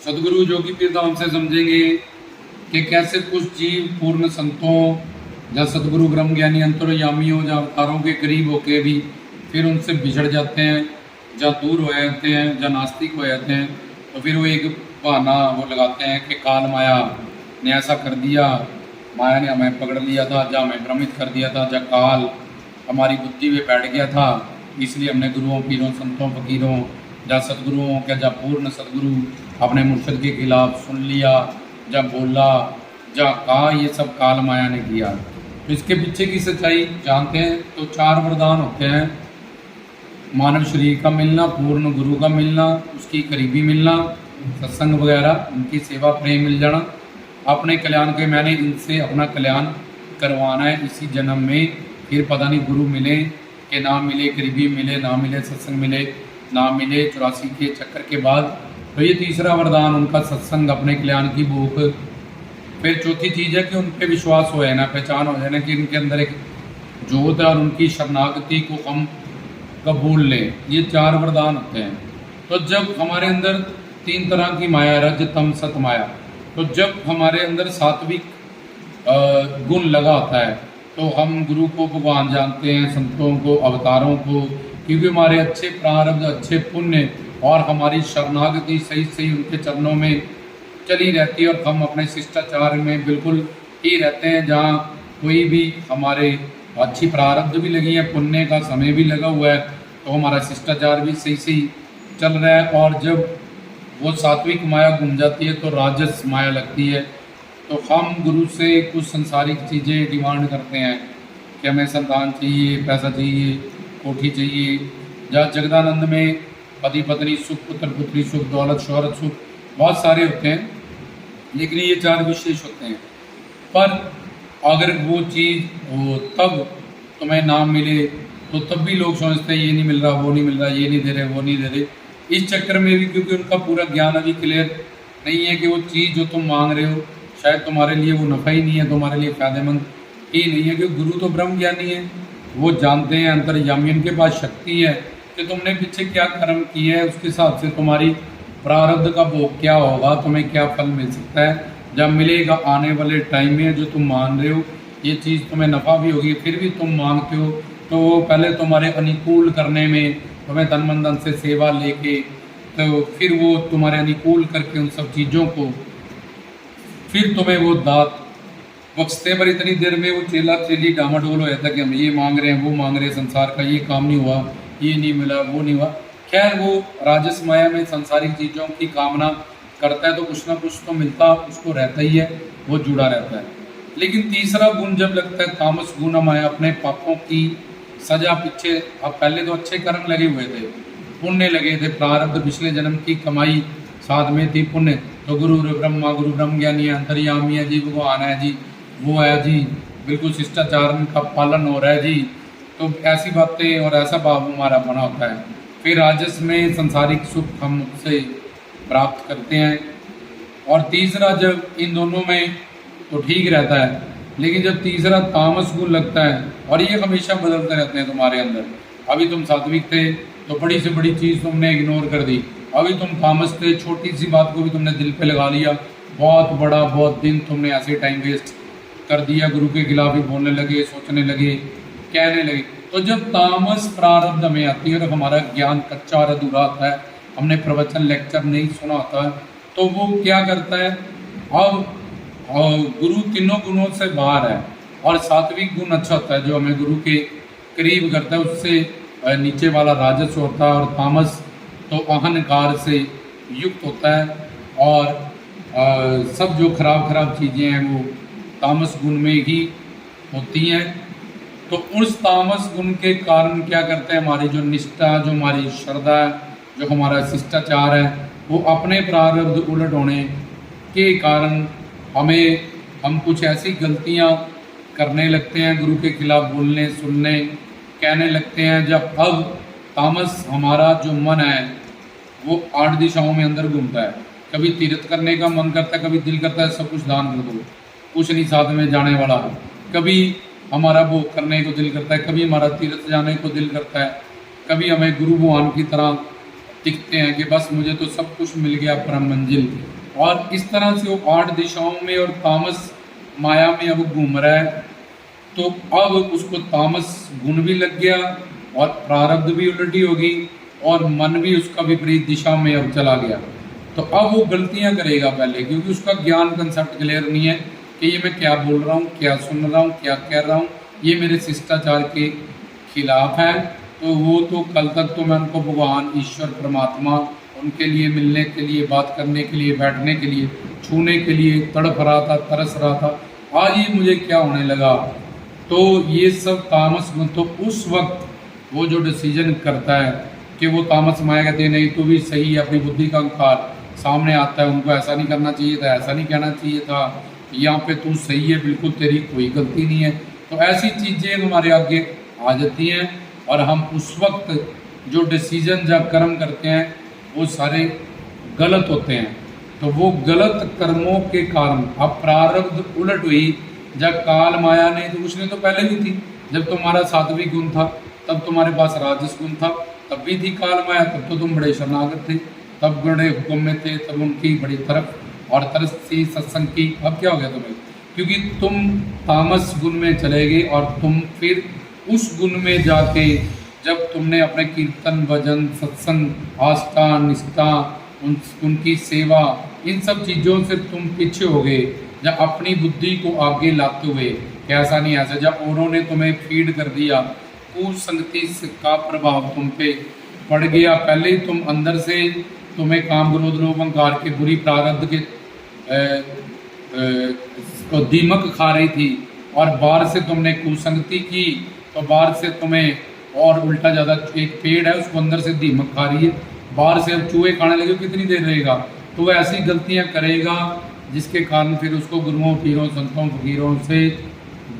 सदगुरु जोगी पीर धाम से समझेंगे कि कैसे कुछ जीव पूर्ण संतों या सदगुरु ब्रह्म ज्ञानी अंतर्यामियों या अवतारों के करीब होके भी फिर उनसे बिछड़ जाते हैं, या दूर हो जाते हैं, या नास्तिक हो जाते हैं। तो फिर वो एक बहाना वो लगाते हैं कि काल माया ने ऐसा कर दिया, माया ने हमें पकड़ लिया था, या हमें भ्रमित कर दिया था, या काल हमारी बुद्धि में बैठ गया था, इसलिए हमने गुरुओं पीरों संतों फकीरों या सदगुरुओं के या पूर्ण सदगुरु अपने मुर्शद के खिलाफ सुन लिया, या बोला, या कहा, ये सब काल माया ने किया। तो इसके पीछे की सच्चाई जानते हैं तो 4 वरदान होते हैं। मानव शरीर का मिलना, पूर्ण गुरु का मिलना, उसकी करीबी मिलना, सत्संग वगैरह, उनकी सेवा प्रेम मिल जाना, अपने कल्याण के मैंने इनसे अपना कल्याण करवाना है इसी जन्म में। फिर पता नहीं गुरु मिले कि ना मिले, करीबी मिले ना मिले, सत्संग मिले ना मिले, 84 के चक्कर के बाद। तो ये तीसरा वरदान उनका सत्संग, अपने कल्याण की भूख। फिर चौथी चीज़ है कि उन पर विश्वास हो ना, पहचान हो जाए कि इनके अंदर एक जोत है और उनकी शरणागति को हम कबूल लें। ये 4 वरदान होते हैं। तो जब हमारे अंदर 3 तरह की माया, रज तम सत माया, तो जब हमारे अंदर सात्विक गुण लगा होता है तो हम गुरु को भगवान जानते हैं, संतों को, अवतारों को, क्योंकि हमारे अच्छे प्रारब्ध, अच्छे पुण्य और हमारी शरणागति सही सही उनके चरणों में चली रहती है और हम अपने शिष्टाचार में बिल्कुल ही रहते हैं। जहाँ कोई भी हमारे अच्छी प्रारब्ध भी लगी है, पुण्य का समय भी लगा हुआ है, तो हमारा शिष्टाचार भी सही सही चल रहा है। और जब वो सात्विक माया घूम जाती है तो राजस माया लगती है, तो हम गुरु से कुछ संसारिक चीज़ें डिमांड करते हैं कि हमें संतान चाहिए, पैसा चाहिए, कोठी चाहिए, या जगदानंद में पति पत्नी सुख, पुत्र पुत्री सुख, दौलत शोहरत सुख, बहुत सारे होते हैं, लेकिन ये 4 विशेष होते हैं। पर अगर वो चीज़ हो तब तुम्हें नाम मिले तो तब भी लोग सोचते हैं ये नहीं मिल रहा, वो नहीं मिल रहा, ये नहीं दे रहे, वो नहीं दे रहे। इस चक्कर में भी क्योंकि उनका पूरा ज्ञान अभी क्लियर नहीं है कि वो चीज़ जो तुम मांग रहे हो शायद तुम्हारे लिए वो नफ़ा ही नहीं है, तुम्हारे लिए फ़ायदेमंद ही नहीं है। क्योंकि गुरु तो ब्रह्म ज्ञानी है, वो जानते हैं, अंतर्यामी, उनके पास शक्ति है कि तुमने पीछे क्या कर्म किए है, उसके हिसाब से तुम्हारी प्रारब्ध का भोग क्या होगा, तुम्हें क्या फल मिल सकता है, जब मिलेगा आने वाले टाइम में। जो तुम मान रहे हो ये चीज़ तुम्हें नफ़ा भी होगी, फिर भी तुम मांगते हो, तो वो पहले तुम्हारे अनुकूल करने में, तुम्हें तन मन धन से सेवा लेके, तो फिर वो तुम्हारे अनुकूल करके उन सब चीज़ों को फिर तुम्हें वो दात बख्शते। पर इतनी देर में वो चेला चेली डामाडोल हो जाता कि हम ये मांग रहे हैं, वो मांग रहे हैं, संसार का ये काम नहीं हुआ, ये नहीं मिला, वो नहीं हुआ। खैर वो राजस माया में संसारिक चीज़ों की कामना करता है तो कुछ ना कुछ तो मिलता उसको रहता ही है, वो जुड़ा रहता है। लेकिन तीसरा गुण जब लगता है तामस गुण माया, अपने पापों की सजा पीछे, अब पहले तो अच्छे कर्म लगे हुए थे, पुण्य लगे थे, प्रारब्ध पिछले जन्म की कमाई साथ में थी, पुण्य, तो गुरु ब्रह्मा, गुरु ब्रह्म ज्ञानी है, अंतर्यामी है जी, भगवान है जी, वो है जी, बिल्कुल शिष्टाचार का पालन हो रहा है जी। तो ऐसी बातें और ऐसा भाव हमारा बना होता है। फिर राजस में संसारिक सुख हम उससे प्राप्त करते हैं। और तीसरा जब इन दोनों में तो ठीक रहता है, लेकिन जब तीसरा तामस गुण लगता है, और ये हमेशा बदलते रहते हैं तुम्हारे अंदर। अभी तुम सात्विक थे तो बड़ी से बड़ी चीज़ तुमने इग्नोर कर दी, अभी तुम तामस थे, छोटी सी बात को भी तुमने दिल पे लगा लिया, बहुत बड़ा, बहुत दिन तुमने ऐसे टाइम वेस्ट कर दिया, गुरु के खिलाफ ही बोलने लगे, सोचने लगे, कहने लगे। तो जब तामस प्रारब्ध में आती है और हमारा ज्ञान कच्चा और अधूरा आता है, हमने प्रवचन लेक्चर नहीं सुना होता है, तो वो क्या करता है, अब गुरु तीनों गुणों से बाहर है, और सात्विक गुण अच्छा होता है जो हमें गुरु के करीब करता है, उससे नीचे वाला राजस होता है, और तामस तो अहंकार से युक्त होता है। और सब जो खराब खराब चीज़ें हैं वो तामस गुण में ही होती हैं। तो उस तामस गुण के कारण क्या करते हैं, हमारी जो निष्ठा, जो हमारी श्रद्धा, जो हमारा शिष्टाचार है, वो अपने प्रारब्ध उलट होने के कारण हम कुछ ऐसी गलतियां करने लगते हैं, गुरु के खिलाफ बोलने, सुनने, कहने लगते हैं। जब अब तामस हमारा जो मन है वो 8 दिशाओं में अंदर घूमता है, कभी तीर्थ करने का मन करता है, कभी दिल करता है सब कुछ दान कर दो, कुछ नहीं साथ में जाने वाला, कभी हमारा भोग करने को दिल करता है, कभी हमारा तीर्थ जाने को दिल करता है, कभी हमें गुरु भगवान की तरह दिखते हैं कि बस मुझे तो सब कुछ मिल गया परम मंजिल। और इस तरह से वो 8 दिशाओं में और तामस माया में अब घूम रहा है। तो अब उसको तामस गुण भी लग गया और प्रारब्ध भी उल्टी होगी और मन भी उसका विपरीत दिशा में अब चला गया। तो अब वो गलतियां करेगा पहले, क्योंकि उसका ज्ञान कंसेप्ट क्लियर नहीं है कि ये मैं क्या बोल रहा हूँ, क्या सुन रहा हूँ, क्या कह रहा हूँ, ये मेरे शिष्टाचार के खिलाफ है। तो वो तो कल तक तो मैं उनको भगवान ईश्वर परमात्मा उनके लिए मिलने के लिए, बात करने के लिए, बैठने के लिए, छूने के लिए तड़प रहा था, तरस रहा था। आज ये मुझे क्या होने लगा। तो ये सब तामस गुण। तो उस वक्त वो जो डिसीजन करता है कि वो तामस माया कहते हैं नहीं तू भी सही है, अपनी बुद्धि का अहंकार सामने आता है, उनको ऐसा नहीं करना चाहिए था, ऐसा नहीं कहना चाहिए था, यहाँ पे तू सही है, बिल्कुल तेरी कोई गलती नहीं है। तो ऐसी चीज़ें हमारे आगे आ जाती हैं और हम उस वक्त जो डिसीजन जब कर्म करते हैं वो सारे गलत होते हैं। तो वो गलत कर्मों के कारण अब प्रारब्ध उलट हुई। जब काल माया ने, तो उसने तो पहले भी थी, जब तुम्हारा सात्विक गुण था तब तुम्हारे पास राजस गुण था, तब भी थी काल माया, तब तो तुम बड़े शरणागत थे, तब बड़े हुक्म में थे, तब उनकी बड़ी तरफ और तरस थी सत्संग की। अब क्या हो गया तुम्हें, क्योंकि तुम तामस गुण में चले गए और तुम फिर उस गुण में जाके जब तुमने अपने कीर्तन, भजन, सत्संग, आस्था, निष्ठा, उनकी सेवा, इन सब चीज़ों से तुम पीछे हो गए। जब अपनी बुद्धि को आगे लाते हुए, कैसा नहीं ऐसा, जब उन्होंने तुम्हें फीड कर दिया, कुसंगति का प्रभाव तुम पे पड़ गया, पहले ही तुम अंदर से तुम्हें काम, क्रोध, लोभ, अहंकार के बुरी प्रारब्ध के दीमक खा रही थी और बाहर से तुमने कुसंगति की, तो बाहर से तुम्हें और उल्टा ज़्यादा, एक पेड़ है उसको अंदर से दीमक खा रही है, बाहर से अब चूहे खाने लगे, कितनी देर रहेगा। तो वह ऐसी गलतियां करेगा जिसके कारण फिर उसको गुरुओं, पीरों, संतों, फकीरों से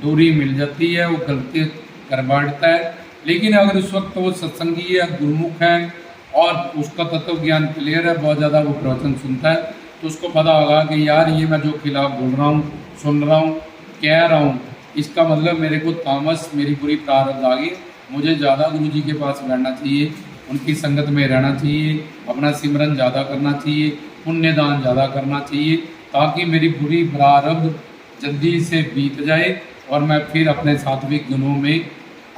दूरी मिल जाती है, वो गलती कर बैठता है। लेकिन अगर उस वक्त वो सत्संगी है, गुरुमुख है और उसका तत्व ज्ञान क्लियर है, बहुत ज़्यादा वो प्रवचन सुनता है, तो उसको पता होगा कि यार ये मैं जो खिलाफ बोल रहा हूँ, सुन रहा हूँ, कह रहा हूँ, इसका मतलब मेरे को तामस, मेरी बुरी प्रारब्ध आ गई, मुझे ज़्यादा गुरु जी के पास बैठना चाहिए, उनकी संगत में रहना चाहिए, अपना सिमरन ज़्यादा करना चाहिए, पुण्यदान ज़्यादा करना चाहिए, ताकि मेरी बुरी प्रारब्ध जल्दी से बीत जाए और मैं फिर अपने सात्विक गुणों में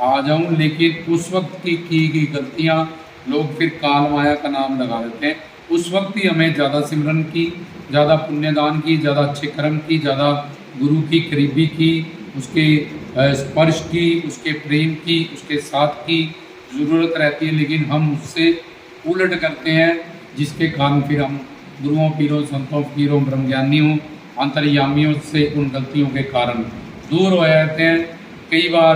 आ जाऊं। लेकिन उस वक्त की गई गलतियां लोग फिर काल माया का नाम लगा देते हैं। उस वक्त ही हमें ज़्यादा सिमरन की, ज़्यादा पुण्यदान की, ज़्यादा अच्छे कर्म की, ज़्यादा गुरु की करीबी की, उसके स्पर्श की, उसके प्रेम की, उसके साथ की ज़रूरत रहती है। लेकिन हम उससे उलट करते हैं, जिसके कारण फिर हम गुरुओं, पीरों, संतों, फकीरों, ब्रह्मज्ञानियों, अंतर्यामियों से उन गलतियों के कारण दूर हो जाते हैं। कई बार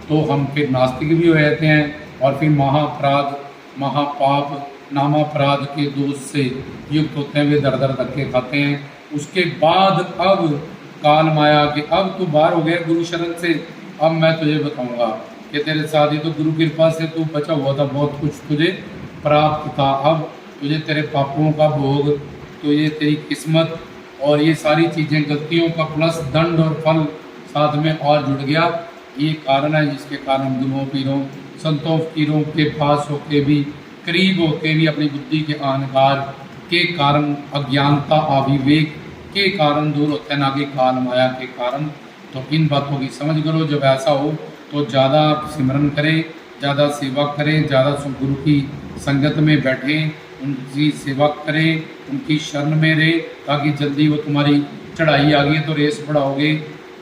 तो हम फिर नास्तिक भी हो जाते हैं और फिर महाअपराध, महापाप, नामापराध के दोष से युक्त होते हैं, वे दर दर धक्के खाते हैं। उसके बाद अब काल माया के, अब तू बाहर हो गया गुरु शरण से, अब मैं तुझे बताऊंगा कि तेरे साथ ही तो गुरु कृपा से तू बचा हुआ था, बहुत कुछ तुझे प्राप्त था, अब तुझे तेरे पापों का भोग, तुझे तेरी किस्मत और ये सारी चीज़ें, गलतियों का प्लस दंड और फल साथ में और जुड़ गया। ये कारण है जिसके कारण गुरुओं, पीरों, संतों, फकीरों के पास होके भी, करीब होके भी अपनी बुद्धि के अहंकार के कारण, अज्ञानता, अविवेक के कारण दूर होते हैं, ना कि काल माया के कारण। तो इन बातों की समझ करो। जब ऐसा हो तो ज़्यादा सिमरन करें, ज़्यादा सेवा करें, ज़्यादा गुरु की संगत में बैठें, उनकी सेवा करें, उनकी शरण में रहे, ताकि जल्दी वो तुम्हारी चढ़ाई आ गई तो रेस बढ़ाओगे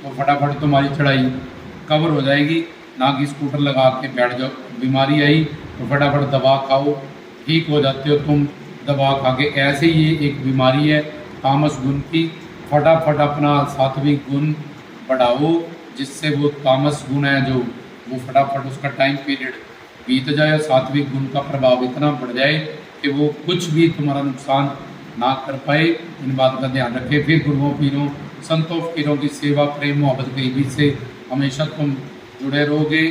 तो फटाफट तुम्हारी चढ़ाई कवर हो जाएगी। ना कि स्कूटर लगा के बैठ जाओ, बीमारी आई तो फटाफट दवा खाओ, ठीक हो जाते हो तुम दवा खा के। ऐसे ही ये एक बीमारी है तामस गुण की। फटाफट अपना सात्विक गुण बढ़ाओ, जिससे वो तामस गुण है जो वो फटाफट उसका टाइम पीरियड बीत जाए और सात्विक गुण का प्रभाव इतना बढ़ जाए कि वो कुछ भी तुम्हारा नुकसान ना कर पाए। इन बात का ध्यान रखें। फिर गुरुओं, पीरों, संतों, फकीरों की सेवा, प्रेम, मोहब्बत, गरीबी से हमेशा तुम जुड़े रहोगे।